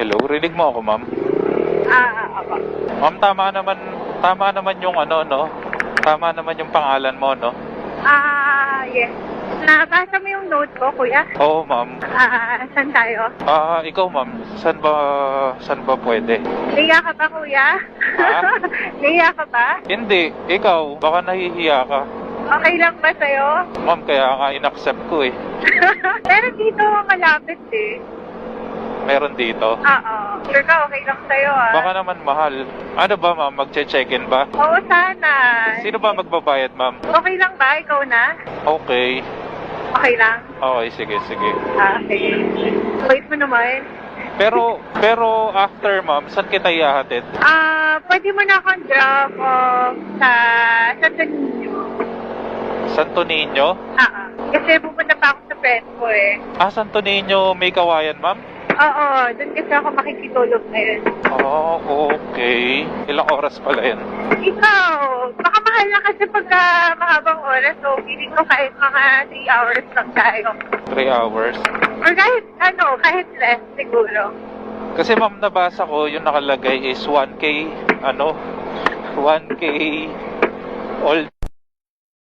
Hello, rinig mo ako, ma'am? Ako. Ma'am, tama naman yung ano, no? Tama naman yung pangalan mo, no? Yes. Nabasa mo yung note ko, kuya? Oo, ma'am. Saan tayo? Ikaw, ma'am, saan ba pwede? Naiya ka ba, kuya? Ha? Naiya ka ba? Hindi, ikaw, baka nahihiya ka. Okay lang ba sa'yo? Ma'am, kaya nga in-accept ko eh. Pero dito, malapit eh. Meron dito. Oo. Sure ka, okay lang sa'yo Baka naman mahal. Ano ba, ma'am? Magche-check-in ba? Oo, sana. Sino ba magbabayad, ma'am? Okay lang ba? Ikaw na? Okay. Okay lang? Okay, sige. Okay. Wait mo naman. Pero after, ma'am, saan kita ihahatid? Pwede mo na akong drop off sa Santo Niño. Santo Niño? Kasi pupunta pa ako sa friend ko eh. Santo Niño may kawayan, ma'am? Oo, doon kasi ako makikitulog ngayon. Okay. Ilang oras pala yan? Ikaw, baka mahal na kasi pagka mahabang oras, so feeling ko kahit mga 3 hours lang tayo. 3 hours? Or kahit less siguro. Kasi ma'am, nabasa ko yung nakalagay is 1K all